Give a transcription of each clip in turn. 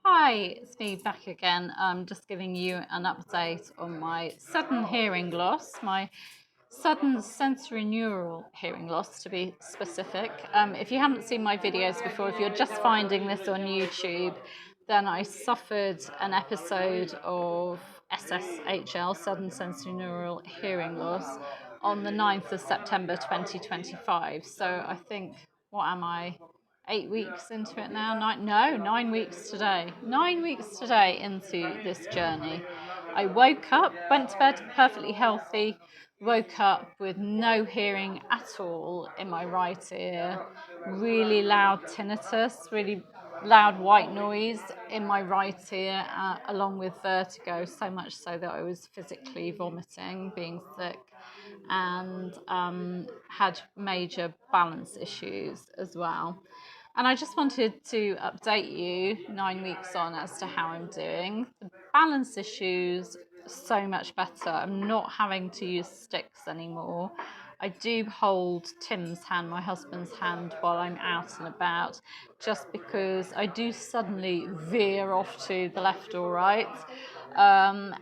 Hi, it's me back again. I'm just giving you an update on my sudden hearing loss, my sudden sensorineural hearing loss to be specific. If you haven't seen my videos before, if you're just finding this on YouTube, then I suffered an episode of SSHL, sudden sensorineural hearing loss, on the 9th of September 2025. So I think, what am I? 8 weeks into it now. 9 weeks today. 9 weeks today into this journey. I woke up, went to bed perfectly healthy, woke up with no hearing at all in my right ear, really loud tinnitus, really loud white noise in my right ear, along with vertigo, so much so that I was physically vomiting, being sick, and had major balance issues as well. And I just wanted to update you 9 weeks on as to how I'm doing. The balance issues, so much better. I'm not having to use sticks anymore. I do hold Tim's hand, my husband's hand, while I'm out and about, just because I do suddenly veer off to the left or right. And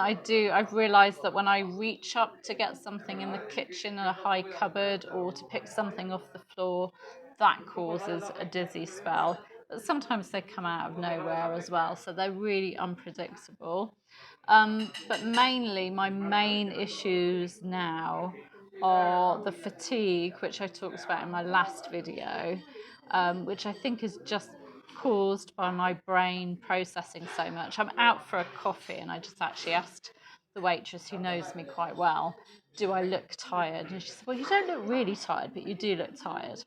I've realised that when I reach up to get something in the kitchen in a high cupboard or to pick something off the floor, that causes a dizzy spell. But sometimes they come out of nowhere as well, so they're really unpredictable. But mainly, my main issues now are the fatigue, which I talked about in my last video, which I think is just caused by my brain processing so much. I'm out for a coffee and I just actually asked the waitress, who knows me quite well, do I look tired? And she said, well, you don't look really tired, but you do look tired.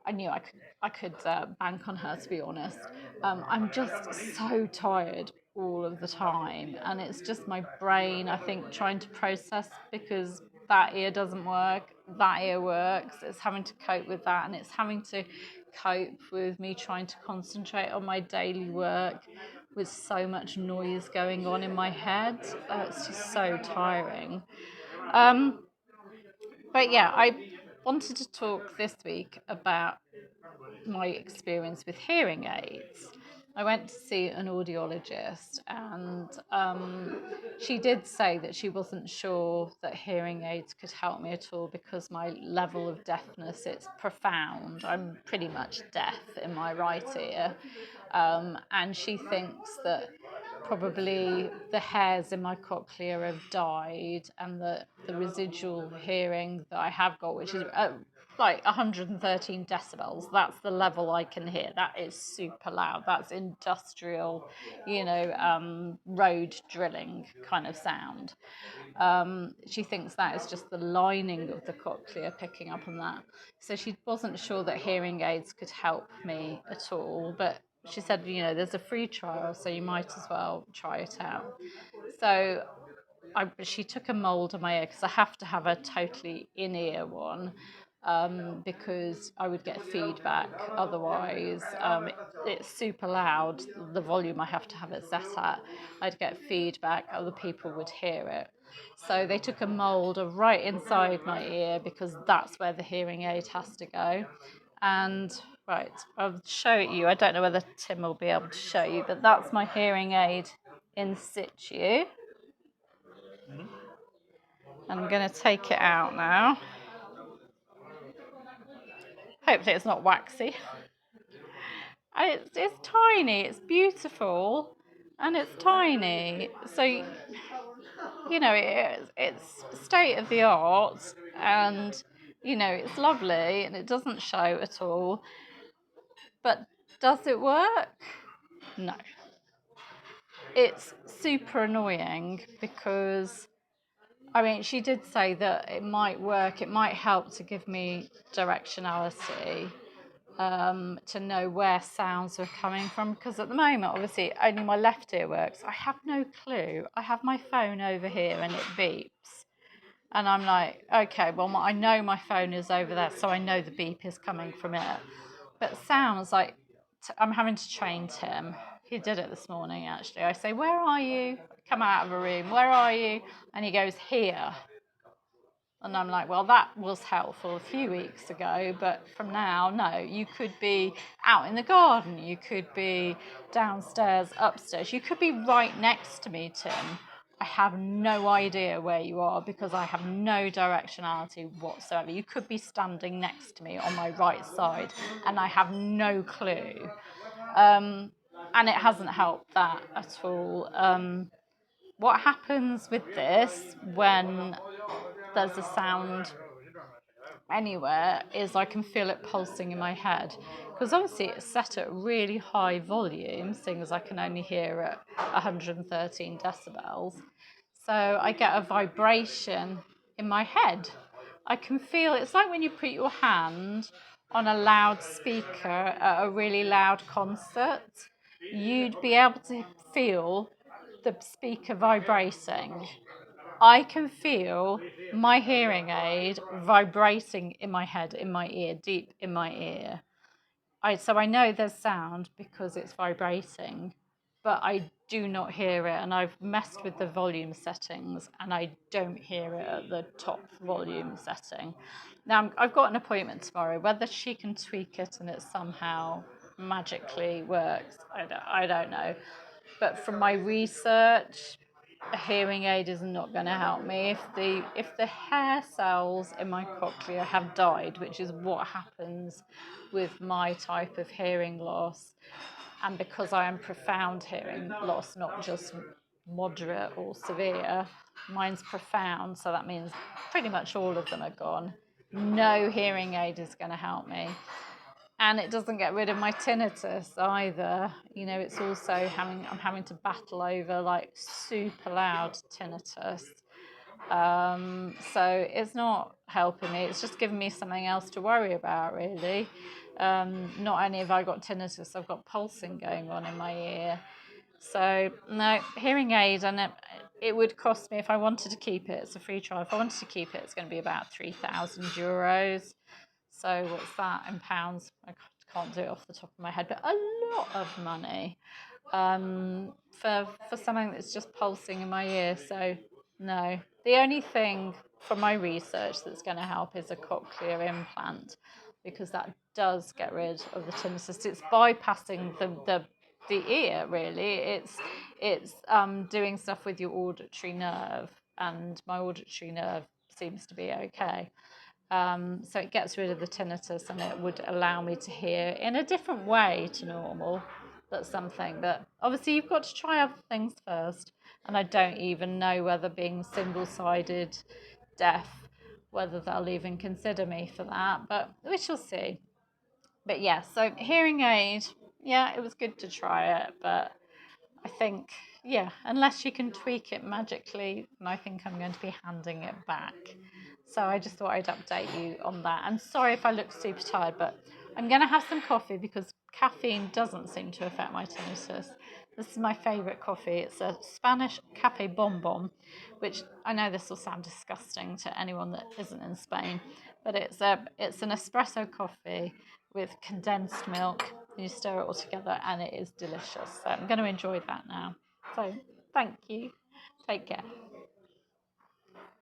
I knew I could bank on her, to be honest. I'm just so tired all of the time, and it's just my brain, I think, trying to process, because that ear doesn't work, that ear works. It's having to cope with that, and it's having to cope with me trying to concentrate on my daily work with so much noise going on in my head. It's just so tiring. Um, but yeah, I wanted to talk this week about my experience with hearing aids. I went to see an audiologist, and she did say that she wasn't sure that hearing aids could help me at all because my level of deafness, it's profound. I'm pretty much deaf in my right ear, and she thinks that probably the hairs in my cochlea have died, and the residual hearing that I have got, which is like 113 decibels, that's the level I can hear. That is super loud. That's industrial, road drilling kind of sound. She thinks that is just the lining of the cochlea picking up on that. So she wasn't sure that hearing aids could help me at all, but she said, there's a free trial, so you might as well try it out. So she took a mould of my ear, because I have to have a totally in-ear one, because I would get feedback otherwise. It's super loud, the volume I have to have it set at. I'd get feedback, other people would hear it. So they took a mould of right inside my ear, because that's where the hearing aid has to go. And right, I'll show it you. I don't know whether Tim will be able to show you, but that's my hearing aid in situ. I'm going to take it out now. Hopefully it's not waxy. It's tiny, it's beautiful, and it's tiny. So, it's state of the art, and, it's lovely, and it doesn't show at all. But does it work? No. It's super annoying because, I mean, she did say that it might work, it might help to give me directionality, to know where sounds are coming from. Because at the moment, obviously, only my left ear works. I have no clue. I have my phone over here and it beeps. And I'm like, okay, well, I know my phone is over there, so I know the beep is coming from it. But sounds like I'm having to train Tim. He did it this morning, actually. I say, where are you? Come out of a room. Where are you? And he goes, here. And I'm like, well, that was helpful a few weeks ago, but from now, no. You could be out in the garden, you could be downstairs, upstairs, you could be right next to me, Tim. I have no idea where you are because I have no directionality whatsoever. You could be standing next to me on my right side, and I have no clue. And it hasn't helped that at all. What happens with this when there's a sound anywhere is I can feel it pulsing in my head, because obviously it's set at really high volume, seeing as I can only hear at 113 decibels. So I get a vibration in my head. I can feel it's like when you put your hand on a loudspeaker at a really loud concert, you'd be able to feel the speaker vibrating. I can feel my hearing aid vibrating in my head, in my ear, deep in my ear. So I know there's sound because it's vibrating, but I do not hear it. And I've messed with the volume settings and I don't hear it at the top volume setting. Now, I've got an appointment tomorrow. Whether she can tweak it and it somehow magically works, I don't know. But from my research, a hearing aid is not going to help me. If the hair cells in my cochlea have died, which is what happens with my type of hearing loss, and because I am profound hearing loss, not just moderate or severe, mine's profound, so that means pretty much all of them are gone. No hearing aid is going to help me. And it doesn't get rid of my tinnitus either. You know, it's also I'm having to battle over like super loud tinnitus. So it's not helping me. It's just giving me something else to worry about, really. Not only have I got tinnitus, I've got pulsing going on in my ear. So no, hearing aid, and it would cost me if I wanted to keep it. It's a free trial. If I wanted to keep it, it's going to be about €3,000. So what's that in pounds? I can't do it off the top of my head, but a lot of money for something that's just pulsing in my ear. So no, the only thing from my research that's going to help is a cochlear implant, because that does get rid of the tinnitus. It's bypassing the ear, really. It's doing stuff with your auditory nerve, and my auditory nerve seems to be okay. So it gets rid of the tinnitus, and it would allow me to hear in a different way to normal. That's something that obviously you've got to try other things first. And I don't even know whether being single-sided deaf, whether they'll even consider me for that, but we shall see. But yeah, so hearing aid, yeah, it was good to try it, but I think, yeah, unless you can tweak it magically, and I think I'm going to be handing it back. So I just thought I'd update you on that. And sorry if I look super tired, but I'm going to have some coffee because caffeine doesn't seem to affect my tinnitus. This is my favourite coffee. It's a Spanish cafe bonbon, which I know this will sound disgusting to anyone that isn't in Spain, but it's an espresso coffee with condensed milk. You stir it all together and it is delicious. So I'm going to enjoy that now. So thank you. Take care.